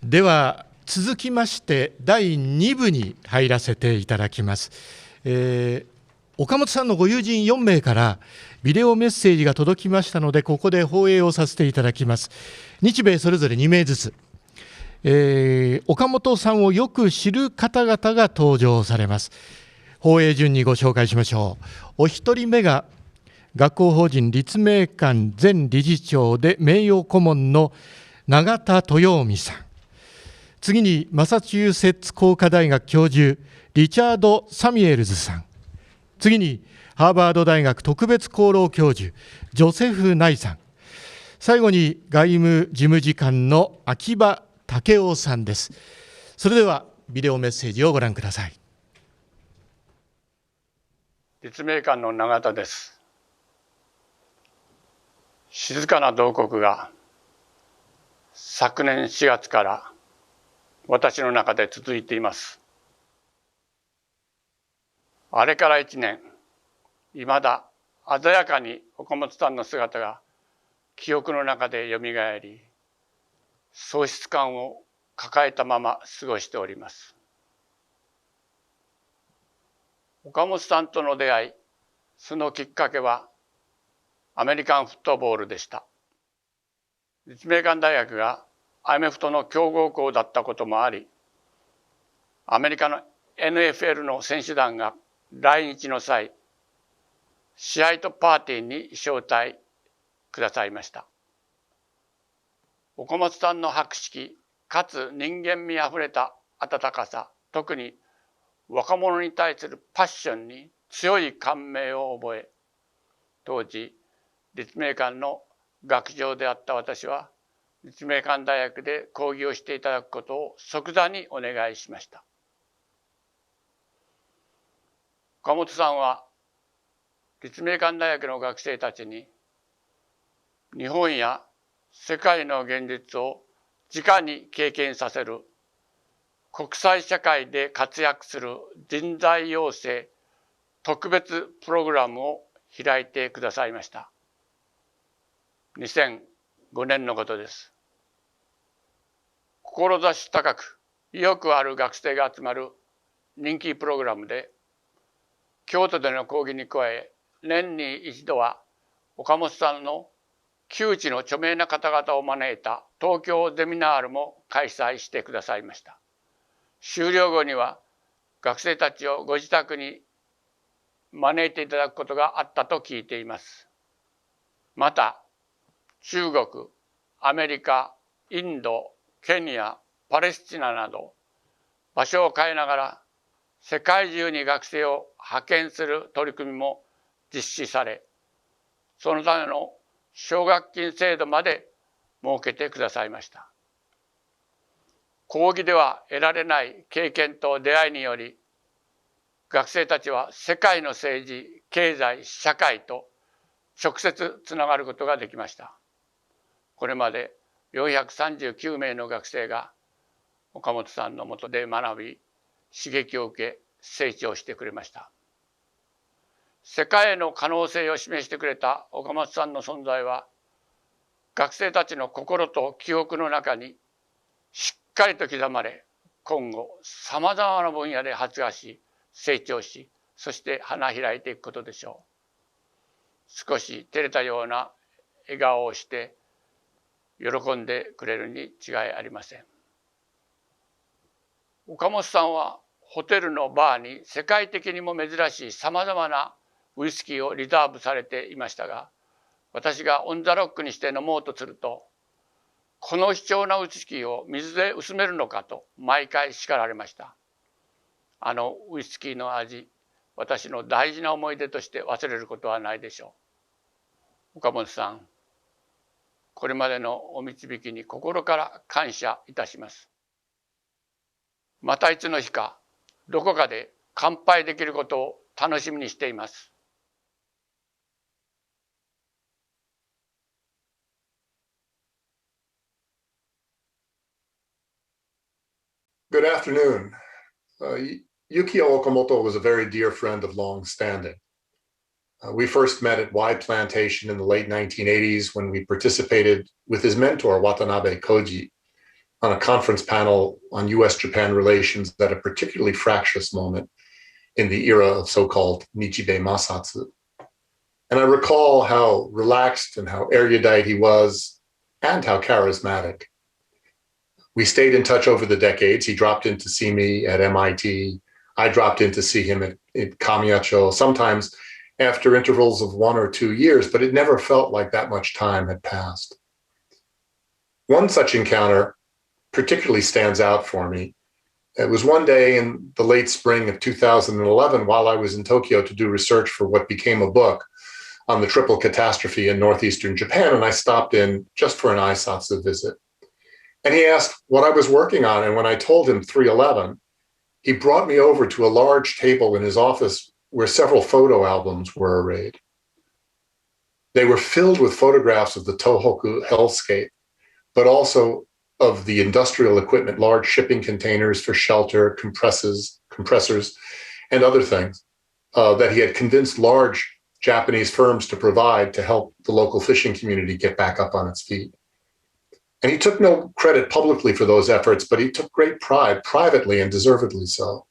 では続きまして第2部に入らせていただきます。岡本さんのご友人4名からビデオメッセージが届きましたので、ここで放映をさせていただきます。日米それぞれ2名ずつ、岡本さんをよく知る方々が登場されます。放映順にご紹介しましょう。お一人目が学校法人立命館前理事長で名誉顧問の永田豊臣さん。次にマサチューセッツ工科大学教授リチャード・サミュエルズさん。次にハーバード大学特別功労教授ジョセフ・ナイさん。最後に外務事務次官の秋葉武雄さんです。それではビデオメッセージをご覧ください。立命館の永田です。静かな慟哭が昨年4月から私の中で続いています。あれから1年、いまだ鮮やかに岡本さんの姿が記憶の中でよみがえり、喪失感を抱えたまま過ごしております。岡本さんとの出会い、そのきっかけはアメリカンフットボールでした。立命館大学がアメフトの強豪校だったこともあり、アメリカの NFL の選手団が来日の際、試合とパーティーに招待くださいました。岡本さんの博識かつ人間味あふれた温かさ、特に若者に対するパッションに強い感銘を覚え、当時立命館の学長であった私は立命館大学で講義をしていただくことを即座にお願いしました。岡本さんは立命館大学の学生たちに日本や世界の現実を直に経験させる国際社会で活躍する人材養成特別プログラムを開いてくださいました。2005年のことです。志高く意欲ある学生が集まる人気プログラムで、京都での講義に加え、年に一度は岡本さんの旧知の著名な方々を招いた東京ゼミナールも開催してくださいました。終了後には学生たちをご自宅に招いていただくことがあったと聞いています。また、中国、アメリカ、インド、ケニア、パレスチナなど場所を変えながら世界中に学生を派遣する取り組みも実施され、そのための奨学金制度まで設けてくださいました。講義では得られない経験と出会いにより、学生たちは世界の政治、経済、社会と直接つながることができました。これまで439名の学生が岡本さんの下で学び、刺激を受け成長してくれました。世界への可能性を示してくれた岡本さんの存在は、学生たちの心と記憶の中にしっかりと刻まれ、今後さまざまな分野で発芽し、成長し、そして花開いていくことでしょう。少し照れたような笑顔をして喜んでくれるに違いありません。岡本さんはホテルのバーに世界的にも珍しいさまざまなウイスキーをリザーブされていましたが、私がオンザロックにして飲もうとすると、この貴重なウイスキーを水で薄めるのかと毎回叱られました。あのウイスキーの味、私の大事な思い出として忘れることはないでしょう。岡本さん、これまでのお導きに心から感謝いたします。またいつの日か、どこかで乾杯できることを楽しみにしています。Good afternoon. Yukio Okamoto was a very dear friend of long standing. We first met at Y Plantation in the late 1980s when we participated with his mentor, Watanabe Koji, on a conference panel on US-Japan relations at a particularly fractious moment in the era of so-called Nichibei Masatsu. And I recall how relaxed and how erudite he was and how charismatic. We stayed in touch over the decades. He dropped in to see me at MIT. I dropped in to see him at Kamiyacho, sometimes after intervals of 1 or 2 years, but it never felt like that much time had passed. One such encounter particularly stands out for me. It was one day in the late spring of 2011 while I was in Tokyo to do research for what became a book on the triple catastrophe in northeastern Japan, and I stopped in just for an aisatsu visit. And he asked what I was working on, and when I told him 311, he brought me over to a large table in his office where several photo albums were arrayed. They were filled with photographs of the Tohoku hellscape, but also of the industrial equipment, large shipping containers for shelter, compressors, and other things that he had convinced large Japanese firms to provide to help the local fishing community get back up on its feet. And he took no credit publicly for those efforts, but he took great pride privately and deservedly so.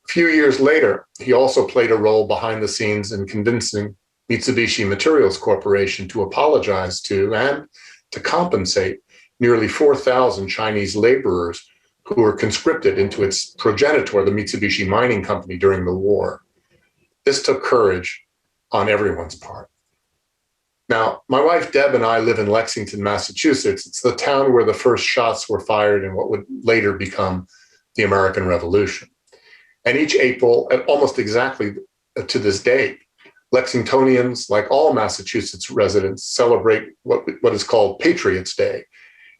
A few years later, he also played a role behind the scenes in convincing Mitsubishi Materials Corporation to apologize to and to compensate nearly 4,000 Chinese laborers who were conscripted into its progenitor, the Mitsubishi Mining Company, during the war. This took courage on everyone's part. Now, my wife Deb and I live in Lexington, Massachusetts. It's the town where the first shots were fired in what would later become the American Revolution. And each April, and almost exactly to this day, Lexingtonians, like all Massachusetts residents, celebrate what is called Patriots' Day.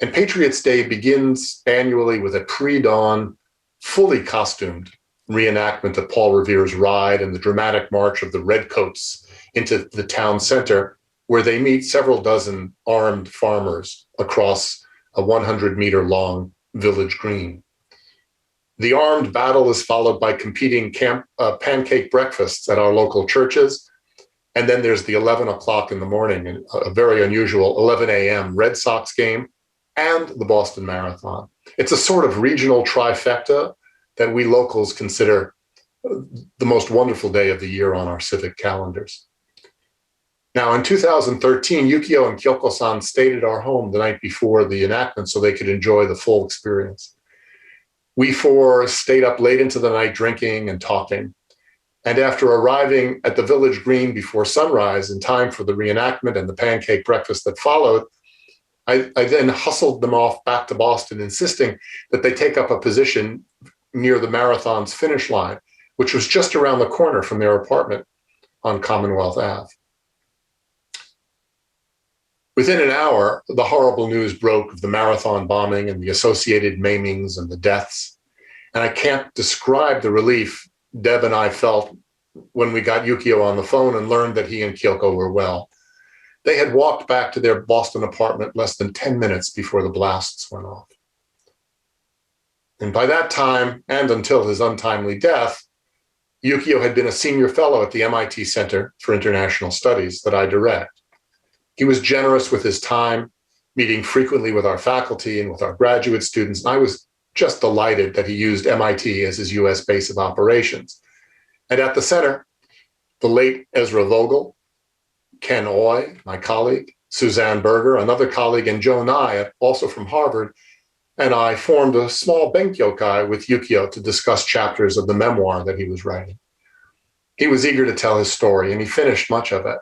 And Patriots' Day begins annually with a pre-dawn, fully costumed reenactment of Paul Revere's ride and the dramatic march of the Redcoats into the town center, where they meet several dozen armed farmers across a 100-meter-long village green. The armed battle is followed by competing pancake breakfasts at our local churches. And then there's the 11 o'clock in the morning, a very unusual 11 a.m. Red Sox game and the Boston Marathon. It's a sort of regional trifecta that we locals consider the most wonderful day of the year on our civic calendars. Now, in 2013, Yukio and Kyoko-san stayed at our home the night before the enactment so they could enjoy the full experience. We four stayed up late into the night drinking and talking. And after arriving at the village green before sunrise in time for the reenactment and the pancake breakfast that followed, I then hustled them off back to Boston, insisting that they take up a position near the marathon's finish line, which was just around the corner from their apartment on Commonwealth Ave. Within an hour, the horrible news broke of the marathon bombing and the associated maimings and the deaths. And I can't describe the relief Deb and I felt when we got Yukio on the phone and learned that he and Kyoko were well. They had walked back to their Boston apartment less than 10 minutes before the blasts went off. And by that time, and until his untimely death, Yukio had been a senior fellow at the MIT Center for International Studies that I direct. He was generous with his time, meeting frequently with our faculty and with our graduate students. And I was just delighted that he used MIT as his US base of operations. And at the center, the late Ezra Vogel, Ken Oy, my colleague, Suzanne Berger, another colleague, and Joe Nye, also from Harvard, and I formed a small benkyokai with Yukio to discuss chapters of the memoir that he was writing. He was eager to tell his story, and he finished much of it.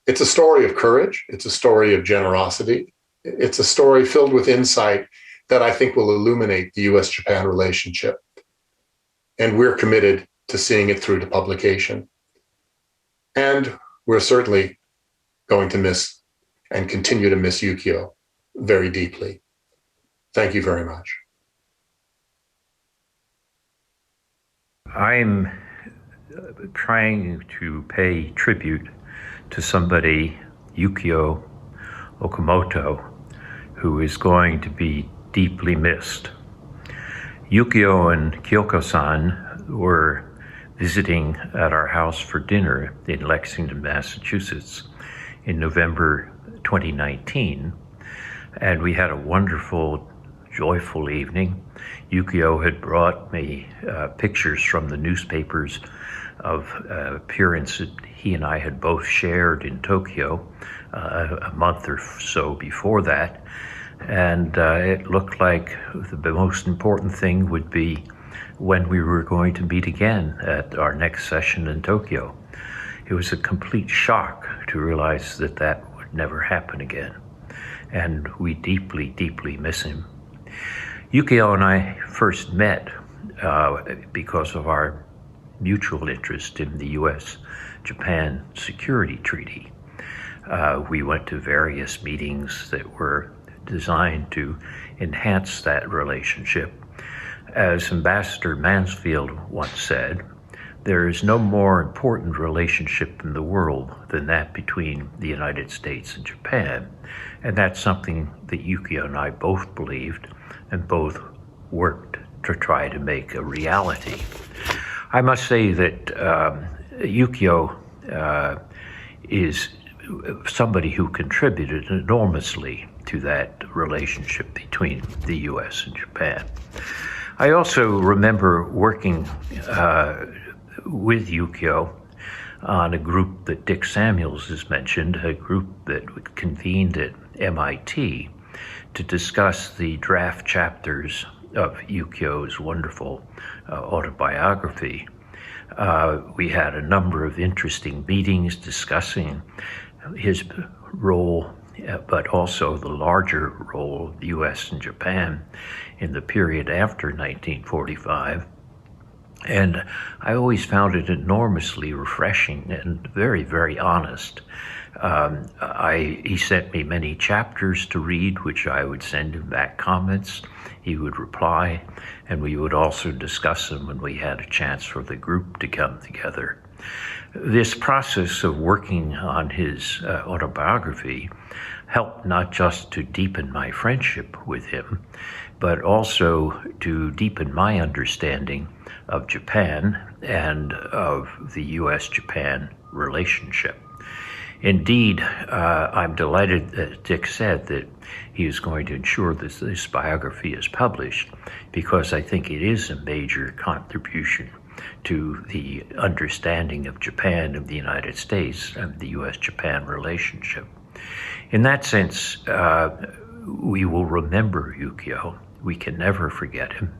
It's a story of courage. It's a story of generosity. It's a story filled with insight that I think will illuminate the US-Japan relationship. And we're committed to seeing it through to publication. And we're certainly going to miss and continue to miss Yukio very deeply. Thank you very much. I'm trying to pay tribute to somebody, Yukio Okamoto, who is going to be deeply missed. Yukio and Kyoko-san were visiting at our house for dinner in Lexington, Massachusetts in November 2019. and we had a wonderful, joyful evening. Yukio had brought me pictures from the newspapers of appearance that he and I had both shared in Tokyo a month or so before that. And it looked like the most important thing would be when we were going to meet again at our next session in Tokyo. It was a complete shock to realize that that would never happen again. And we deeply, deeply miss him. Yukio and I first met because of our mutual interest in the U.S.-Japan Security Treaty. We went to various meetings that were designed to enhance that relationship. As Ambassador Mansfield once said, there is no more important relationship in the world than that between the United States and Japan. And that's something that Yukio and I both believed and both worked to try to make a reality. I must say that Yukio is somebody who contributed enormously to that relationship between the U.S. and Japan. I also remember working with Yukio on a group that Dick Samuels has mentioned, a group that convened at MIT to discuss the draft chapters of Yukio's wonderful autobiography. We had a number of interesting meetings discussing his role, but also the larger role of the U.S. and Japan in the period after 1945. And I always found it enormously refreshing and very, very honest. He sent me many chapters to read, which I would send him back comments. He would reply, and we would also discuss them when we had a chance for the group to come together. This process of working on his autobiography helped not just to deepen my friendship with him, but also to deepen my understanding of Japan and of the U.S.-Japan relationship. Indeed, I'm delighted that Dick said that he is going to ensure that this biography is published, because I think it is a major contribution to the understanding of Japan and the United States and the U.S.-Japan relationship. In that sense, we will remember Yukio. We can never forget him,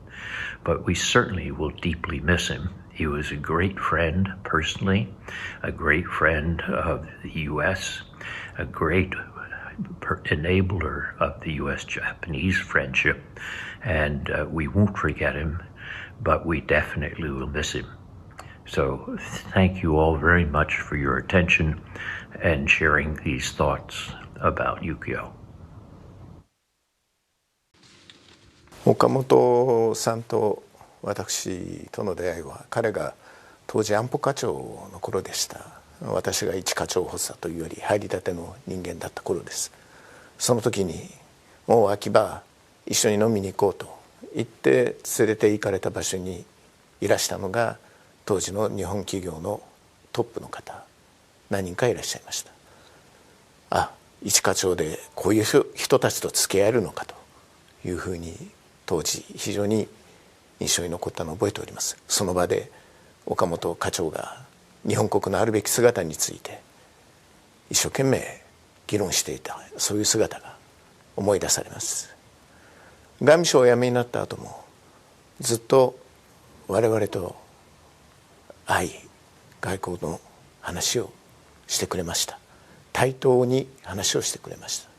but we certainly will deeply miss him. He was a great friend personally, a great friend of the U.S., a great enabler of the U.S.-Japanese friendship, and we won't forget him, but we definitely will miss him. So thank you all very much for your attention and sharing these thoughts about Yukio. 岡本さんと私との出会いは、彼が当時安保課長の頃でした。私が一課長補佐というより入りたての人間だった頃です。その時にもう秋葉一緒に飲みに行こうと言って連れて行かれた場所にいらしたのが、当時の日本企業のトップの方何人かいらっしゃいました。あ、一課長でこういう人たちと付き合えるのかというふうに当時非常に印象に残ったのを覚えております。その場で岡本課長が日本国のあるべき姿について一生懸命議論していた、そういう姿が思い出されます。外務省を辞めになった後もずっと我々と愛、外交の話をしてくれました。対等に話をしてくれました。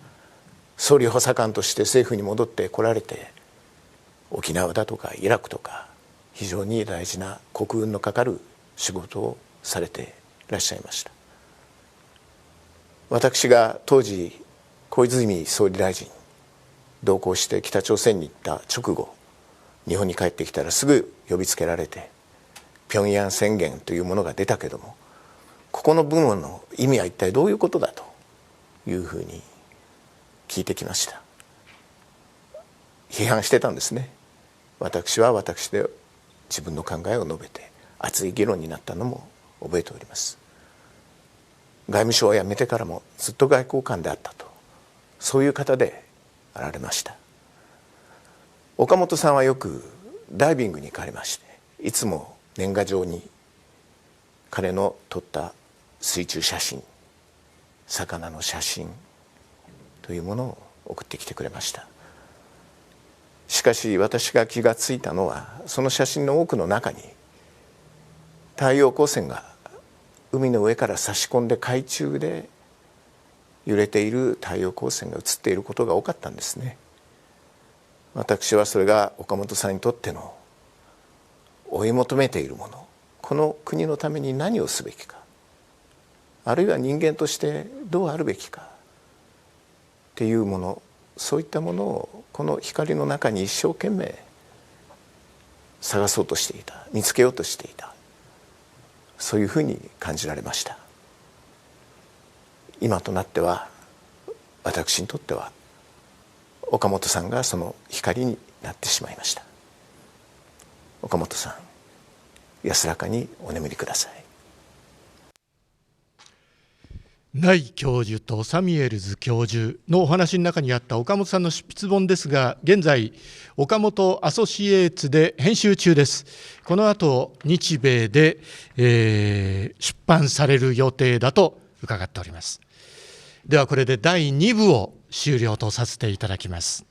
総理補佐官として政府に戻ってこられて、沖縄だとかイラクとか非常に大事な国運のかかる仕事をされていらっしゃいました。私が当時小泉総理大臣同行して北朝鮮に行った直後、日本に帰ってきたらすぐ呼びつけられて、平壌宣言というものが出たけども、ここの部分の意味は一体どういうことだというふうに聞いてきました。批判してたんですね。私は私で自分の考えを述べて熱い議論になったのも覚えております。外務省を辞めてからもずっと外交官であったと、そういう方であられました。岡本さんはよくダイビングに行かれまして、いつも年賀状に彼の撮った水中写真、魚の写真というものを送ってきてくれました。しかし私が気がついたのは、その写真の多くの中に太陽光線が海の上から差し込んで海中で揺れている太陽光線が映っていることが多かったんですね。私はそれが岡本さんにとっての追い求めているもの、この国のために何をすべきか、あるいは人間としてどうあるべきかっていうもの、そういったものをこの光の中に一生懸命探そうとしていた、見つけようとしていた、そういうふうに感じられました。今となっては、私にとっては岡本さんがその光になってしまいました。岡本さん、安らかにお眠りください。ナイ教授とサミュエルズ教授のお話の中にあった岡本さんの執筆本ですが、現在岡本アソシエイツで編集中です。この後日米で、出版される予定だと伺っております。ではこれで第2部を終了とさせていただきます。